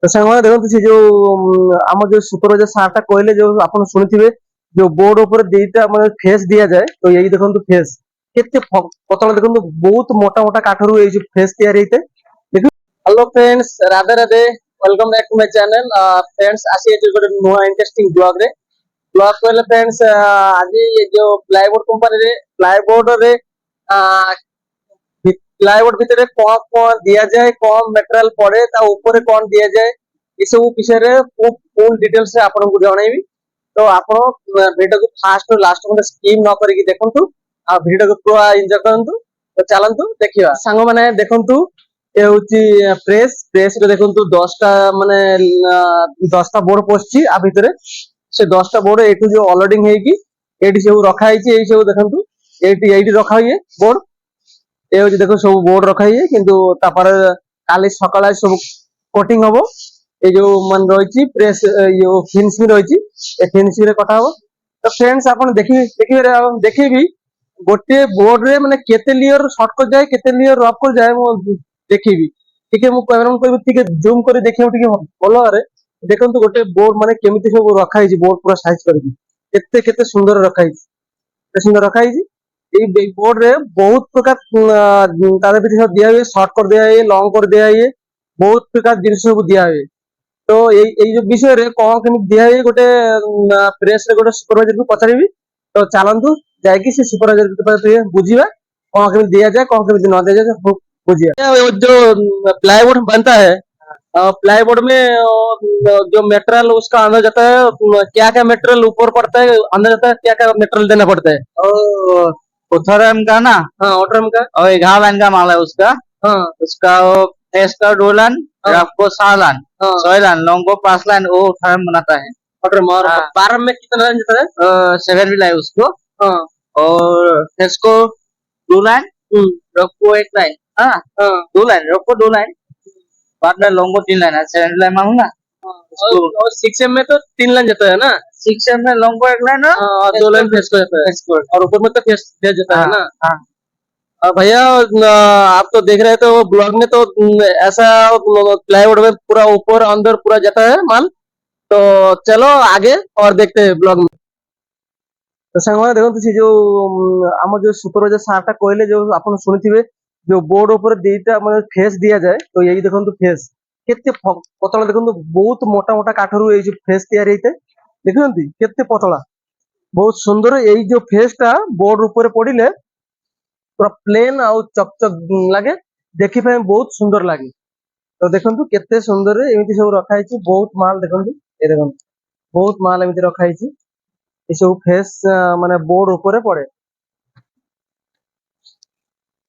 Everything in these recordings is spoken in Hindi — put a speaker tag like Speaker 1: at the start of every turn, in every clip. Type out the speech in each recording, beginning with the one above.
Speaker 1: तो साଙ୍ଗମାନେ ଦେଖନ୍ତୁ ସେ ଯୋଉ ଆମ ଯୋଉ ସୁପରଭାଇଜର ସାର୍ ଟା କହିଲେ ଯୋଉ ଆପଣ ଶୁଣିଥିବେ ଯୋଉ ବୋର୍ଡ ଉପରେ ଦିଟା ମାନେ ଫେସ୍ ଦିଆଯାଏ ତ ଏଇ ଦେଖନ୍ତୁ ଫେସ୍ କେତେ ପତଳା ଦେଖନ୍ତୁ ବହୁତ ମୋଟା ମୋଟା କାଠରୁ ଏଇ ଯୋଉ ଫେସ୍ ତିଆରି ହେଇଥାଏ ଦେଖନ୍ତୁ। Hello friends Radhe Radhe welcome back to my channel friends आसी है गोटे नुआ इंटरेस्टिंग ब्लॉग कहले फ्रेंड्स आज ये जो प्लाईवुड कंपनी रे प्लाईवुड भितर कौन कौन दिया जाए कौन मटेरियल पड़े ता ऊपर कौन दिया जाए ये सब विषय रे फुल डिटेल्स रे आपन को जणाइबी। तो आपण वीडियो को फास्ट और लास्ट में स्किप न करके देखंतु आ वीडियो को पूरा एंजॉय करंतु। तो चलंतु देखिबा संग माने देखंतु ये होची प्रेस रे देखंतु 10 टा माने 10 टा बोर्ड पोछी आ भितरे से 10 टा बोर्ड एटू जो ऑलोडिंग हेकी एटी सब रखा हिची एई सब देखंतु एटी रखा हिए बोर्ड ए होची देखो सब बोर्ड रखा हिए किंतु तापर काली सकाळ सब कोटिंग हबो ए जो मन रहिची प्रेस यो फिनिशिंग रहिची ए फिनिशिंग रे कटा हबो। तो फ्रेंड्स आपण देखिबी गोटे बोर्ड रे माने केते लेयर शॉर्ट कर जाए केते लेयर रफ कर जाए मो देखिबी ठीक है मु कैमरा में कहबी ठीक है जूम कर देखियो ठीक है बोलो अरे देखंतु गोटे बोर्ड माने केमिति सब रखा हिची बोर्ड पूरा साइज करके केते केते सुंदर रखा हिची केते सुंदर रखा हिची ए बोर्ड रे बहुत प्रकार तारे भी सब दिया हुए शॉर्ट कर दिया है लॉन्ग कर दिया है बहुत प्रकार जिनिस सब दिया है। तो এই जो विषय रे कोन केमिति दिया है गोटे प्रेस रे गोटे सुपरवाइजर को पचारिबी। तो चलंतु जाय कि से सुपरवाइजर के पास बुझीबा कोन केमिति दिया जाए कोन केमिति न दिया जाए बुझिया। जो प्लाईवुड बनता है प्लाईवुड में जो मटेरियल उसका अंदर जाता है क्या क्या मटेरियल ऊपर पड़ता है अंदर जाता है क्या क्या मटेरियल देना पड़ता है और
Speaker 2: 18 का ना।
Speaker 1: हाँ 18 का
Speaker 2: और 11 लाइन का माल है उसका।
Speaker 1: हाँ
Speaker 2: उसका वो फेस का 2 लाइन रफ को 7 लाइन 6 लाइन लॉन्ग को 5 लाइन वो 18 बनाता है।
Speaker 1: 18 और 12 में कितना लाइन जाता है
Speaker 2: 7 भी लाइन उसको।
Speaker 1: हाँ
Speaker 2: और फेस को 2 लाइन रफ को 1 लाइन। हाँ 2 लाइन रफ को 2 लाइन 5 लाइन लॉन्ग को 3 लाइन है 7 लाइन मालूम ना।
Speaker 1: और 6M में तो 3 लाइन जाता है ना
Speaker 2: 6M में लॉन्ग को 1 लाइन
Speaker 1: और 2 लाइन फेस को जाता है और ऊपर में तो फेस जाता है ना।
Speaker 2: हाँ
Speaker 1: भैया आप तो देख रहे थे वो ब्लॉग में तो ऐसा प्लाईवुड में पूरा ऊपर अंदर पूरा जाता है माल। तो चलो आगे और देखते हैं ब्लॉग में। तो संगवान देखो से जो आम जो सुपरवाइजर सार टा कहले जो आपण सुनिथिबे जो बोर्ड ऊपर दीटा माने फेस दिया जाए तो यही देखंतु फेस केते पतला देखंतु बहुत मोटा मोटा काठरू ए जो फेस तैयार हेते देखंतु केते पतला बहुत सुंदर एई जो फेस टा बोर्ड ऊपर पड़िले पूरा प्लेन आउ चकचक लागे देखि पे बहुत सुंदर लागे। तो देखंतु केते सुंदर एमिति सब रखा हिची बहुत माल देखंतु ए देखंतु बहुत माल एमिति रखा हिची ए सब फेस माने बोर्ड ऊपर पड़े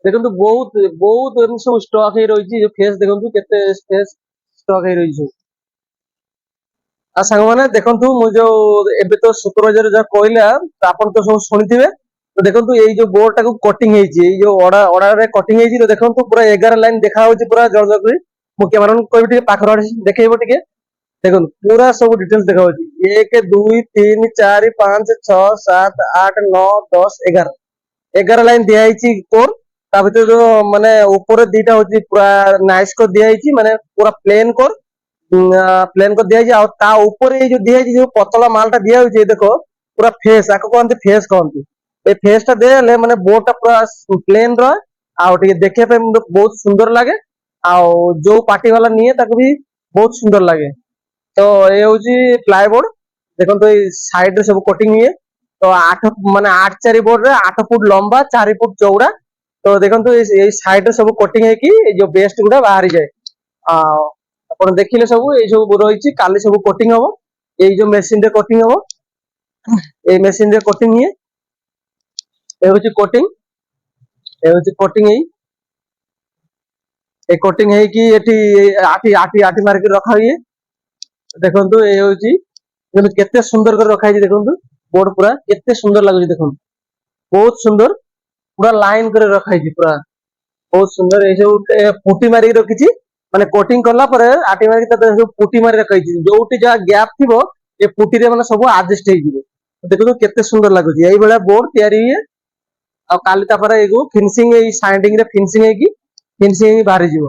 Speaker 1: देखंतु बहुत बहुत एमिति सब स्टॉक हे रहिची जो फेस देखंतु केते फेस स्टॉक हे रहिची। आ संग माने देखंतु मु जो एबे तो सुपरवाइजर जो कहला आपन तो सब सुनिथिबे। तो देखंतु एई जो बोर्ड टाको कटिंग हेची एई जो ओडा रे कटिंग हेची तो देखंतु पूरा 11 लाइन देखा होची पूरा जळजळकरी मु कैमरा में कोइ भी पाखर देखैबो टिके देखंतु पूरा सब डिटेल्स देखा होची 1 2 3 4 5 6 7 8 9 10 11 लाइन दिया हेची कोर ता भीतर जो माने ऊपर दीटा होची पूरा नाइस को दिया हेची माने पूरा प्लेन को दिया हेची आ ता ऊपर ए जो दिया हेची जो पतला मालटा दिया होची देखो पूरा फेस आको कहंती फेस कहंती ए फेस टा देले माने बोर्ड टा पूरा प्लेन रह आ टिके देखे पे बहुत सुंदर लागे आ जो पार्टी वाला निये ताको भी बहुत सुंदर लागे। तो ए होची प्लाईवुड देखंतु ए साइड रे सब कटिंग हुए तो 8 माने 8 4 बोर्ड रे 8 फुट लंबा 4 फुट चौड़ा। तो देखंतु ए साइड रे सब कटिंग है कि जो बेस्ट गुडा बाहरी जाए आ अपन देखिले सब ए सब रहिची काली सब कटिंग हबो ए जो मशीन रे कटिंग हबो ए मशीन रे कटिंग हुए ए होची कटिंग ए कटिंग है कि एठी आठी आठी आठी मार के रखा हुए देखंतु ए होची जेमे केते सुंदर कर रखा है देखंतु बोर्ड पूरा केते सुंदर लागै देखंतु बहुत सुंदर पूरा लाइन करे रखा है पूरा बहुत सुंदर ए सब पुटी मारी रखिची माने कोटिंग करला परे आठी मारी त सब पुटी मारी रखा है जोटी जा गैप थिबो ए पुटी रे माने सब एडजस्ट हे जिवो देखंतु केते सुंदर लागुची एई बेला बोर्ड तयारी हुए आ काली तापर एगो फिनिशिंग ए साइडिंग रे फिनिशिंग है कि फिनिशिंग बाहरी जीवो